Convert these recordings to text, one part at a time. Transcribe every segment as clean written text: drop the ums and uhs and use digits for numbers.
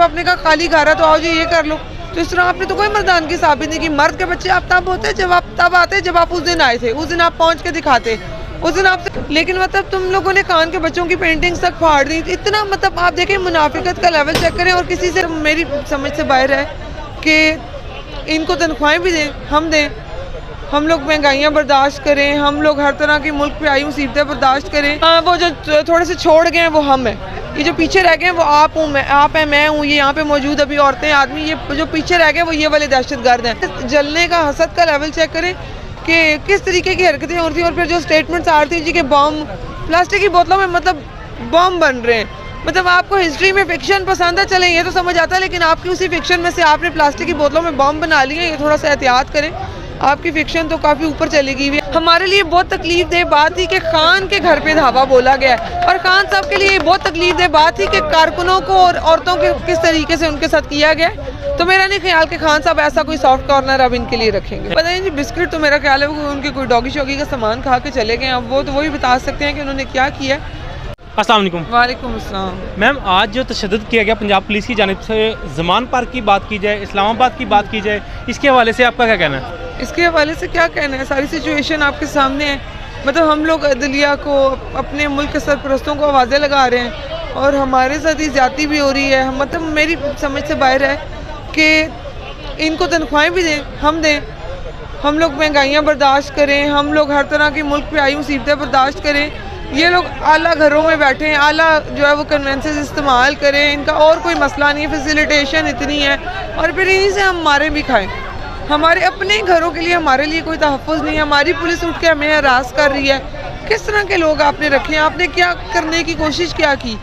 आपने कहा खाली घर है तो आओ जी ये कर लो। तो इस तरह आपने तो कोई मर्दानगी साबित नहीं की। मर्द के बच्चे आप तब होते जब आप तब आते जब आप उस दिन आए थे, उस दिन आप पहुंच के दिखाते उस दिन आपसे। लेकिन मतलब तुम लोगों ने खान के बच्चों की पेंटिंग्स तक फाड़ दी। इतना मतलब आप देखें मुनाफिकत का लेवल चेक करें। और किसी से मेरी समझ से बाहर है कि इनको तनख्वाहें भी दें, हम दें, हम लोग महंगाइयाँ बर्दाश्त करें, हम लोग हर तरह की मुल्क पे आई मुसीबतें बर्दाश्त करें। हाँ, वो जो थोड़े से छोड़ गए हैं वो हम हैं, ये जो पीछे रह गए हैं वो आप हैं, मैं हूँ, ये यहाँ पे मौजूद अभी औरतें आदमी, ये जो पीछे रह गए वो ये वाले दहशतगर्द हैं। जलने का हसद का लेवल चेक करें कि किस तरीके की हरकतें हो रही थी। और फिर जो स्टेटमेंट्स आ रही थी जी के बॉम्ब प्लास्टिक की बोतलों में मतलब बॉम्ब बन रहे हैं। मतलब आपको हिस्ट्री में फिक्शन पसंद है, चलें ये तो समझ आता है, लेकिन आपकी उसी फिक्शन में से आपने प्लास्टिक की बोतलों में बॉम्ब बना लिए। ये थोड़ा सा एहतियात करें, आपकी फिक्शन तो काफ़ी ऊपर चली गई है। हमारे लिए बहुत तकलीफ दे बात थी कि खान के घर पे धावा बोला गया है, और खान साहब के लिए बहुत तकलीफ दे बात थी कि कारकुनों को और औरतों के किस तरीके से उनके साथ किया गया। तो मेरा नहीं ख्याल कि खान साहब ऐसा कोई सॉफ्ट कॉर्नर अब इनके लिए रखेंगे। पता नहीं जी, बिस्किट तो मेरा ख्याल है वो उनके कोई डॉगी शॉगी का सामान खा के चले गए। अब वो तो वही बता सकते हैं कि उन्होंने क्या किया। अस्सलाम वालेकुम। वालेकुम अस्सलाम। मैम, आज जो तशद्दुद किया गया पंजाब पुलिस की जानिब से, ज़मान पार्क की बात की जाए, इस्लामाबाद की बात की जाए, इसके हवाले से आपका क्या कहना है? इसके हवाले से क्या कहना है, सारी सिचुएशन आपके सामने है। मतलब हम लोग अदलिया को, अपने मुल्क के सरपरस्तों को आवाज़ें लगा रहे हैं और हमारे साथ ही ज़्यादती भी हो रही है। मतलब मेरी समझ से बाहर है कि इनको तनख्वाहें भी दें, हम दें, हम लोग महंगाइयाँ बर्दाश्त करें, हम लोग हर तरह की मुल्क पे आई मुसीबतें बर्दाश्त करें। ये लोग आला घरों में बैठे हैं, आला जो है वो कन्वेंसेस इस्तेमाल करें, इनका और कोई मसला नहीं है, फैसिलिटेशन इतनी है, और फिर इन्हीं से हम मारे भी खाएं। हमारे अपने घरों के लिए हमारे लिए कोई तहफ़्फ़ुज़ नहीं है। हमारी पुलिस उठ के हमें हरास कर रही है। किस तरह के लोग आपने रखे हैं? आपने क्या करने की कोशिश क्या की?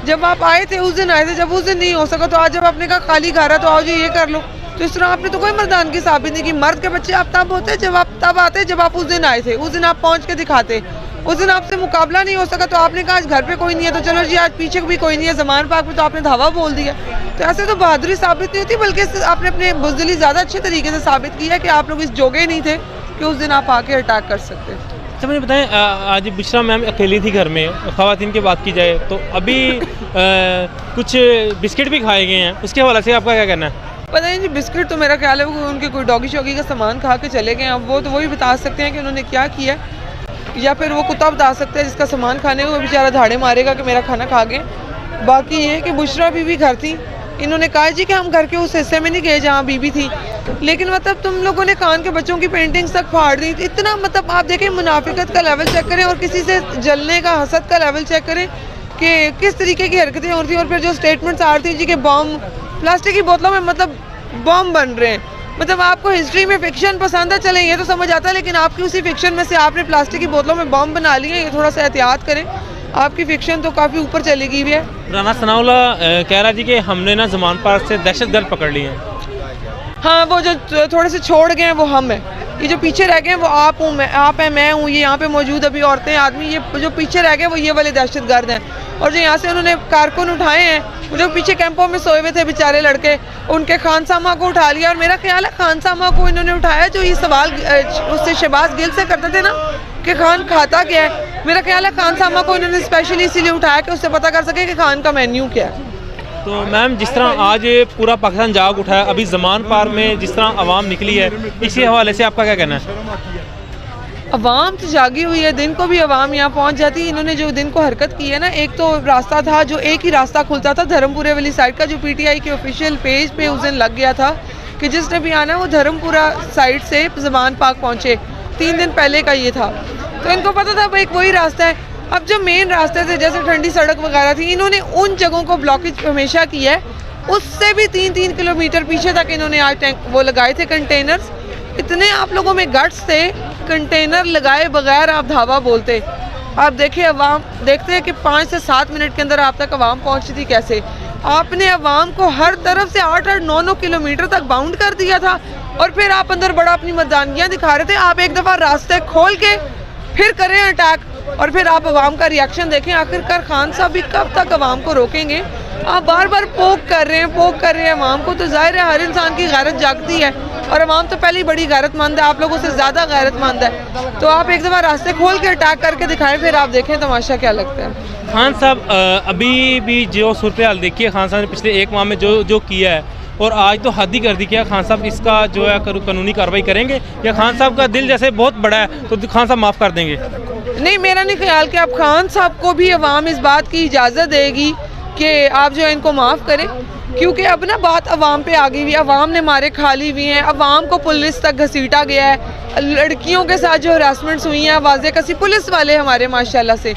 जब आप आए थे उस दिन आए थे, जब उस दिन नहीं हो सका तो आज जब आपने कहा खाली घर है तो आओ जी ये कर लो। तो इस तरह आपने तो कोई मर्दानगी साबित नहीं की। मर्द के बच्चे आप तब होते जब आप तब आते जब आप उस दिन आए थे, उस दिन आप पहुंच के दिखाते। उस दिन आपसे मुकाबला नहीं हो सका तो आपने कहा आज घर पे कोई नहीं है तो चलो जी आज पीछे भी कोई नहीं है, ज़मान पार्क में तो आपने धावा बोल दिया। तो ऐसे तो बहादुरी साबित नहीं होती, बल्कि आपने अपने बुज़दिली ज़्यादा अच्छे तरीके से साबित किया कि आप लोग इस जोगे नहीं थे कि उस दिन आप आके अटैक कर सकते। अच्छा, मुझे बताएं, आज बुशरा मैम अकेली थी घर में, ख़वातीन की बात की जाए तो अभी कुछ बिस्किट भी खाए गए हैं, उसके हवाले से आपका क्या कहना है? पता नहीं जी, बिस्किट तो मेरा ख्याल है वो उनके कोई डॉगी शॉगी का सामान खा के चले गए। अब वो तो वही बता सकते हैं कि उन्होंने क्या किया, या फिर वो कुत्ता बता सकता है जिसका सामान खाने को बेचारा धाड़े मारेगा कि मेरा खाना खा गए। बाकी ये है कि बुशरा बीवी घर थी, इन्होंने कहा जी कि हम घर के उस हिस्से में नहीं गए जहाँ बीबी थी। लेकिन मतलब तुम लोगों ने खान के बच्चों की पेंटिंग्स तक फाड़ दी। इतना मतलब आप देखें मुनाफिकत का लेवल चेक करें और किसी से जलने का हसद का लेवल चेक करें कि किस तरीके की हरकतें हो रही थी। और फिर जो स्टेटमेंट्स आ रही थी जी के बॉम्ब प्लास्टिक की बोतलों में मतलब बॉम्ब बन रहे हैं। मतलब आपको हिस्ट्री में फिक्शन पसंद है, चलें ये तो समझ आता है, लेकिन आपकी उसी फिक्शन में से आपने प्लास्टिक की बोतलों में बॉम्ब बना लिए। ये थोड़ा सा एहतियात करें, आपकी फिक्शन तो काफ़ी ऊपर चली गई है। राना सनाउल्लाह कह रहा जी कि हमने ना ज़मान पार्क से दहशतगर्द पकड़ लिए हैं। हाँ, वो जो थोड़े से छोड़ गए हैं वो हम हैं, ये जो पीछे रह गए हैं वो आप हैं, मैं हूँ, ये यहाँ पे मौजूद अभी औरतें आदमी, ये जो पीछे रह गए वो ये वाले दहशतगर्द हैं। और जो यहाँ से उन्होंने कारकुन उठाए हैं, जो पीछे कैंपों में सोए हुए थे बेचारे लड़के, उनके खान सामा को उठा लिया। और मेरा ख्याल है खान सामा को इन्होंने उठाया जो ये सवाल उससे शहबाज गिल से करते थे ना कि खान खाता क्या है। मेरा ख्याल है खान सामा को इन्होंने स्पेशली इसीलिए उठाया कि उससे पता कर सके कि खान का मेन्यू क्या है। तो मैम, जिस तरह आज पूरा पाकिस्तान जाग उठा है, अभी ज़मान पार्क में जिस तरह आवाम निकली है, इसी हवाले से आपका क्या कहना है? अवाम तो जागी हुई है, दिन को भी अवाम यहाँ पहुँच जाती है। इन्होंने जो दिन को हरकत की है ना, एक तो रास्ता था जो एक ही रास्ता खुलता था धर्मपुरे वाली साइड का, जो PTI के ऑफिशियल पेज पे उस दिन लग गया था कि जिसने भी आना वो धर्मपुरा साइड से ज़मान पार्क पहुँचे। 3 दिन पहले का ये था, तो इनको पता था भाई वही रास्ता है। अब जो मेन रास्ते थे जैसे ठंडी सड़क वगैरह थी, इन्होंने उन जगहों को ब्लॉकेज हमेशा किया है। उससे भी 3-3 किलोमीटर पीछे तक इन्होंने आज वो लगाए थे कंटेनर्स। इतने आप लोगों में गट्स थे, कंटेनर लगाए बगैर आप धावा बोलते। आप देखिए अवाम, देखते हैं कि 5 से 7 मिनट के अंदर आप तक अवाम पहुंची थी कैसे। आपने अवाम को हर तरफ से 8-8, 9-9 किलोमीटर तक बाउंड कर दिया था, और फिर आप अंदर बड़ा अपनी मर्दानगियाँ दिखा रहे थे। आप एक दफ़ा रास्ते खोल के फिर करें अटैक, और फिर आप अवाम का रिएक्शन देखें। आखिरकार खान साहब भी कब तक अवाम को रोकेंगे? आप बार बार पोक कर रहे हैं अवाम को। तो जाहिर है हर इंसान की गैरत जागती है। और अवाम तो पहले ही बड़ी गैरतमंद है, आप लोगों से ज़्यादा गैरतमंद है। तो आप एक दफ़ा रास्ते खोल के अटैक करके दिखाएं, फिर आप देखें तमाशा क्या लगता है। खान साहब अभी भी जो सूरत हाल देखिए, खान साहब ने पिछले 1 माह में जो किया है, और आज तो हद ही कर दी। क्या खान साहब इसका जो है कानूनी कार्रवाई करेंगे, या खान साहब का दिल जैसे बहुत बड़ा है तो खान साहब माफ़ कर देंगे? नहीं, मेरा नहीं ख्याल कि आप खान साहब को भी अवाम इस बात की इजाज़त देगी कि आप जो है इनको माफ़ करें, क्योंकि अब ना बात अवाम पे आ गई हुई है। अवाम ने मारे खा ली हुई हैं, अवाम को पुलिस तक घसीटा गया है, लड़कियों के साथ जो हरासमेंट्स हुई हैं वाज़े कसी पुलिस वाले हमारे माशाल्लाह से।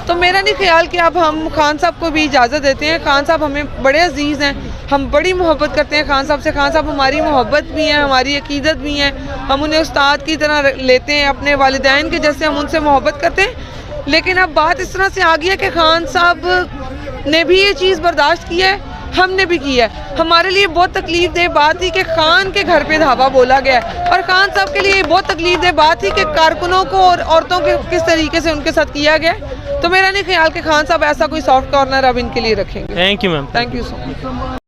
तो मेरा नहीं ख्याल कि अब हम खान साहब को भी इजाज़त देते हैं। खान साहब हमें बड़े अजीज़ हैं, हम बड़ी मोहब्बत करते हैं खान साहब से। खान साहब हमारी मोहब्बत भी हैं, हमारी अकीदत भी हैं, हम उन्हें उस्ताद की तरह लेते हैं, अपने वालिदैन के जैसे हम उनसे मोहब्बत करते हैं। लेकिन अब बात इस तरह से आ गई है कि खान साहब ने भी ये चीज़ बर्दाश्त की है, हमने भी की है। हमारे लिए बहुत तकलीफ दे बात थी कि खान के घर पे धावा बोला गया, और खान साहब के लिए बहुत तकलीफ दे बात थी कि कारकुनों को और औरतों के किस तरीके से उनके साथ किया गया। तो मेरा नहीं ख्याल कि खान साहब ऐसा कोई सॉफ्ट कॉर्नर अब इनके लिए रखेंगे। Thank you ma'am. Thank you so much.